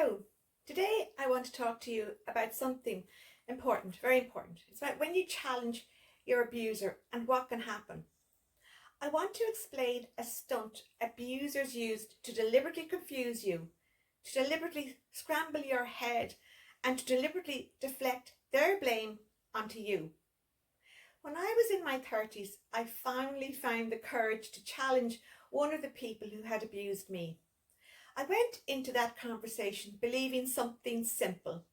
Hello. Today I want to talk to you about something important, very important. It's about when you challenge your abuser and what can happen. I want to explain a stunt abusers used to deliberately confuse you, to deliberately scramble your head, and to deliberately deflect their blame onto you. When I was in my 30s, I finally found the courage to challenge one of the people who had abused me. I went into that conversation believing something simple.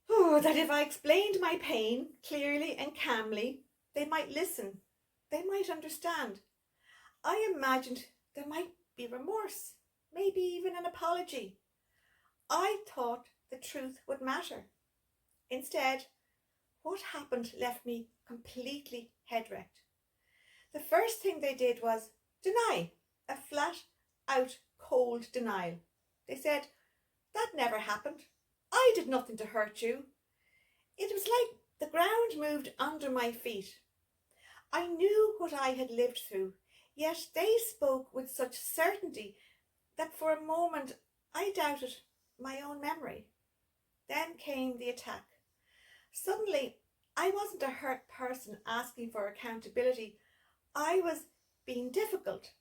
That if I explained my pain clearly and calmly, they might listen. They might understand. I imagined there might be remorse, maybe even an apology. I thought the truth would matter. Instead, what happened left me completely head-wrecked. The first thing they did was deny, a flat-out cold denial. They said, "That never happened. I did nothing to hurt you." It was like the ground moved under my feet. I knew what I had lived through, yet they spoke with such certainty that for a moment I doubted my own memory. Then came the attack. Suddenly, I wasn't a hurt person asking for accountability. I was being difficult.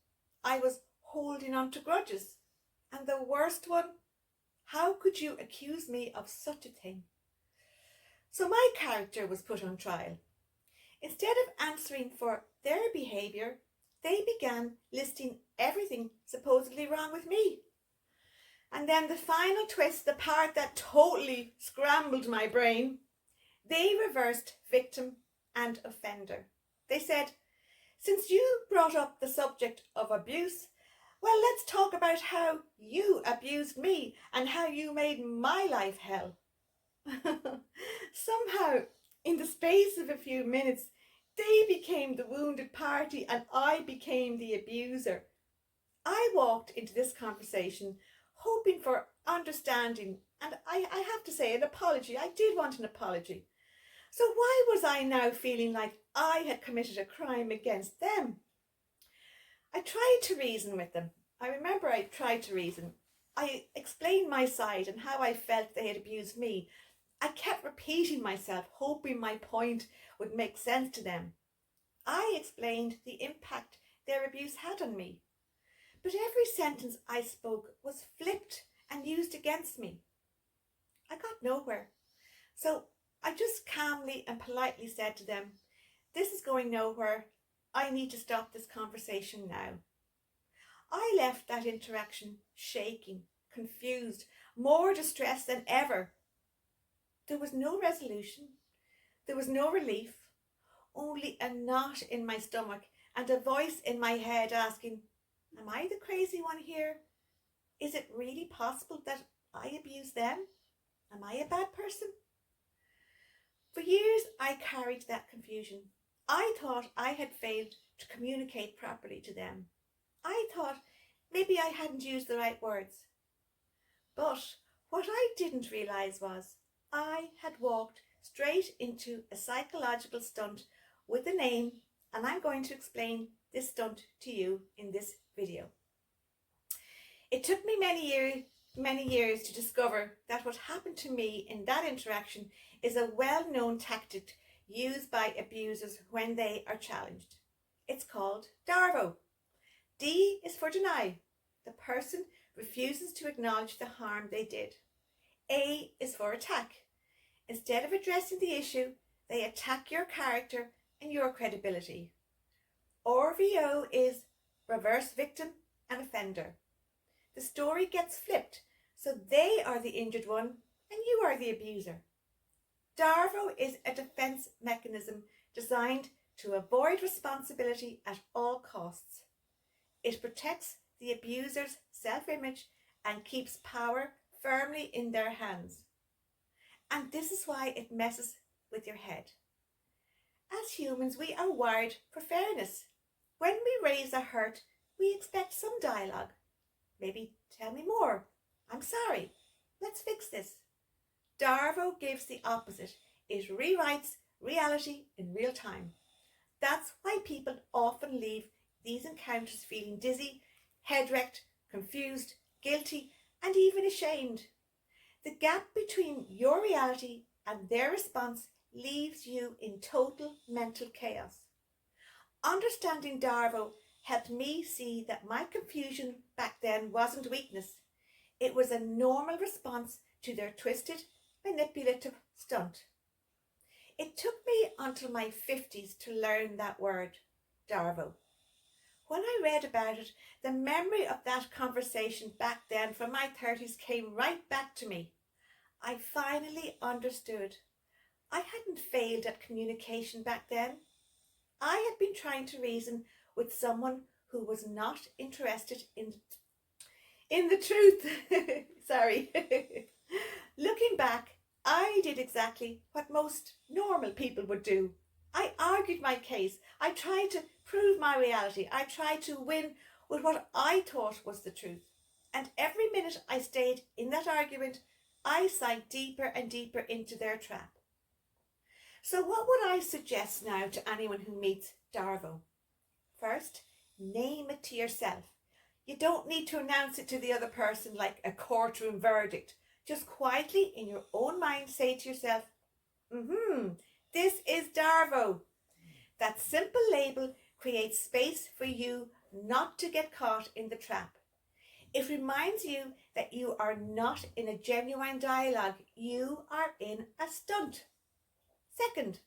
I was holding on to grudges. And the worst one, how could you accuse me of such a thing? So my character was put on trial. Instead of answering for their behaviour, they began listing everything supposedly wrong with me. And then the final twist, the part that totally scrambled my brain, they reversed victim and offender. They said, "Since you brought up the subject of abuse, well, let's talk about how you abused me and how you made my life hell." Somehow, in the space of a few minutes, they became the wounded party and I became the abuser. I walked into this conversation hoping for understanding and I have to say an apology. I did want an apology. So why was I now feeling like I had committed a crime against them? I tried to reason with them. I remember I tried to reason. I explained my side and how I felt they had abused me. I kept repeating myself, hoping my point would make sense to them. I explained the impact their abuse had on me. But every sentence I spoke was flipped and used against me. I got nowhere. So I just calmly and politely said to them, "This is going nowhere. I need to stop this conversation now." I left that interaction shaking, confused, more distressed than ever. There was no resolution. There was no relief, only a knot in my stomach and a voice in my head asking, "Am I the crazy one here? Is it really possible that I abused them? Am I a bad person?" For years I carried that confusion. I thought I had failed to communicate properly to them. I thought maybe I hadn't used the right words. But what I didn't realise was I had walked straight into a psychological stunt with a name, and I'm going to explain this stunt to you in this video. It took me many years to discover that what happened to me in that interaction is a well-known tactic used by abusers when they are challenged. It's called DARVO. D is for deny. The person refuses to acknowledge the harm they did. A is for attack. Instead of addressing the issue, they attack your character and your credibility. RVO is reverse victim and offender. The story gets flipped, so they are the injured one and you are the abuser. DARVO is a defense mechanism designed to avoid responsibility at all costs. It protects the abuser's self-image and keeps power firmly in their hands. And this is why it messes with your head. As humans, we are wired for fairness. When we raise a hurt, we expect some dialogue. Maybe tell me more. I'm sorry. Let's fix this. DARVO gives the opposite. It rewrites reality in real time. That's why people often leave these encounters feeling dizzy, head-wrecked, confused, guilty, and even ashamed. The gap between your reality and their response leaves you in total mental chaos. Understanding DARVO helped me see that my confusion back then wasn't weakness. It was a normal response to their twisted, manipulative stunt. It took me until my 50s to learn that word, DARVO. When I read about it, the memory of that conversation back then from my 30s came right back to me. I finally understood. I hadn't failed at communication back then. I had been trying to reason with someone who was not interested in the truth. Sorry. Looking back, I did exactly what most normal people would do. I argued my case. I tried to prove my reality. I tried to win with what I thought was the truth. And every minute I stayed in that argument, I sank deeper and deeper into their trap. So what would I suggest now to anyone who meets DARVO? First, name it to yourself. You don't need to announce it to the other person like a courtroom verdict. Just quietly in your own mind say to yourself, this is DARVO. That simple label creates space for you not to get caught in the trap. It reminds you that you are not in a genuine dialogue. You are in a stunt. Second,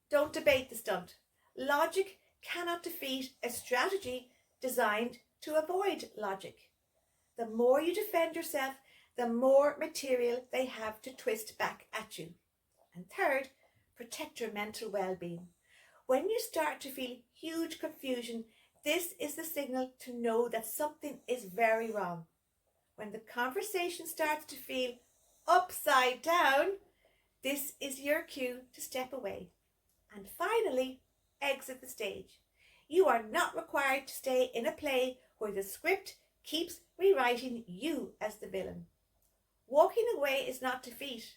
don't debate the stunt. Logic cannot defeat a strategy designed to avoid logic. The more you defend yourself, the more material they have to twist back at you. And third, protect your mental well-being. When you start to feel huge confusion, this is the signal to know that something is very wrong. When the conversation starts to feel upside down, this is your cue to step away. And finally, exit the stage. You are not required to stay in a play where the script keeps rewriting you as the villain. Walking away is not defeat.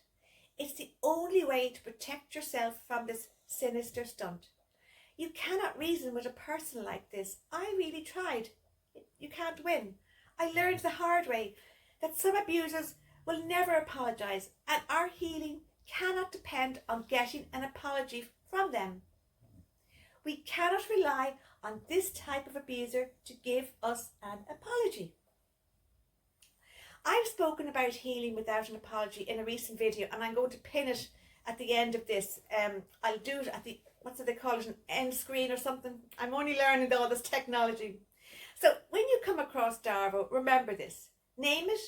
It's the only way to protect yourself from this sinister stunt. You cannot reason with a person like this. I really tried. You can't win. I learned the hard way that some abusers will never apologise, and our healing cannot depend on getting an apology from them. We cannot rely on this type of abuser to give us an apology. I've spoken about healing without an apology in a recent video, and I'm going to pin it at the end of this. I'll do it at the, what do they call it, an end screen or something. I'm only learning all this technology. So when you come across DARVO, remember this. Name it,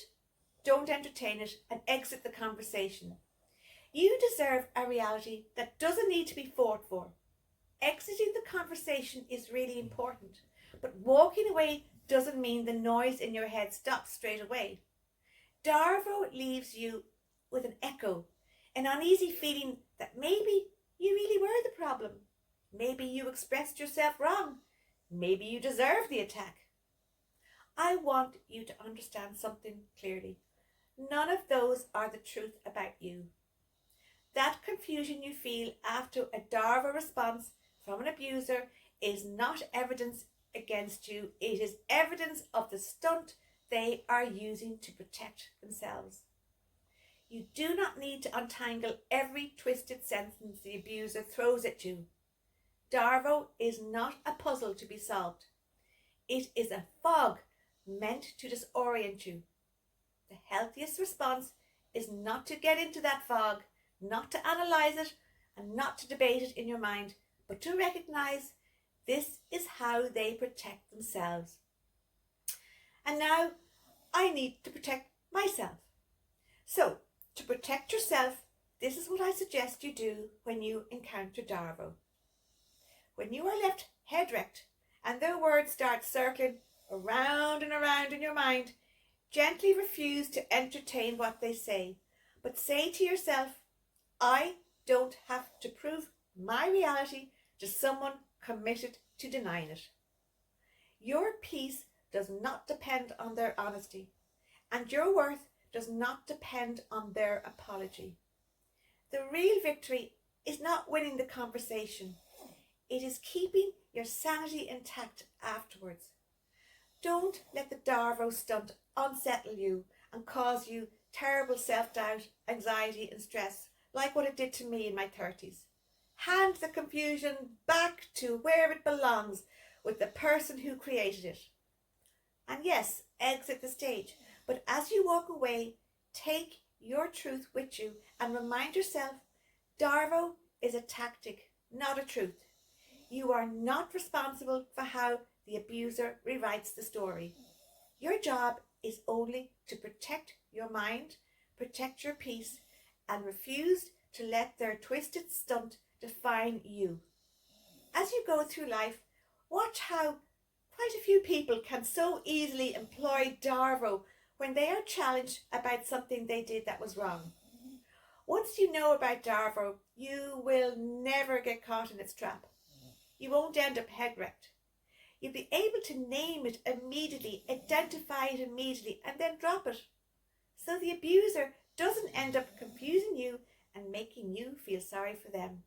don't entertain it, and exit the conversation. You deserve a reality that doesn't need to be fought for. Exiting the conversation is really important, but walking away doesn't mean the noise in your head stops straight away. DARVO leaves you with an echo, an uneasy feeling that maybe you really were the problem. Maybe you expressed yourself wrong. Maybe you deserve the attack. I want you to understand something clearly. None of those are the truth about you. That confusion you feel after a DARVO response from an abuser is not evidence against you. It is evidence of the stunt they are using to protect themselves. You do not need to untangle every twisted sentence the abuser throws at you. DARVO is not a puzzle to be solved. It is a fog meant to disorient you. The healthiest response is not to get into that fog, not to analyse it, and not to debate it in your mind, but to recognise this is how they protect themselves. And now I need to protect myself. So, to protect yourself, this is what I suggest you do when you encounter DARVO. When you are left head wrecked and their words start circling around and around in your mind, gently refuse to entertain what they say, but say to yourself, I don't have to prove my reality to someone committed to denying it. Your peace does not depend on their honesty, and your worth does not depend on their apology. The real victory is not winning the conversation. It is keeping your sanity intact afterwards. Don't let the DARVO stunt unsettle you and cause you terrible self-doubt, anxiety and stress, like what it did to me in my 30s. Hand the confusion back to where it belongs, with the person who created it. And yes, exit the stage, but as you walk away, take your truth with you and remind yourself, DARVO is a tactic, not a truth. You are not responsible for how the abuser rewrites the story. Your job is only to protect your mind, protect your peace, and refuse to let their twisted stunt define you. As you go through life, watch how quite a few people can so easily employ DARVO when they are challenged about something they did that was wrong. Once you know about DARVO, you will never get caught in its trap. You won't end up head wrecked. You'll be able to name it immediately, identify it immediately, and then drop it. So the abuser doesn't end up confusing you and making you feel sorry for them.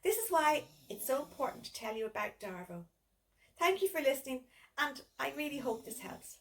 This is why it's so important to tell you about DARVO. Thank you for listening, and I really hope this helps.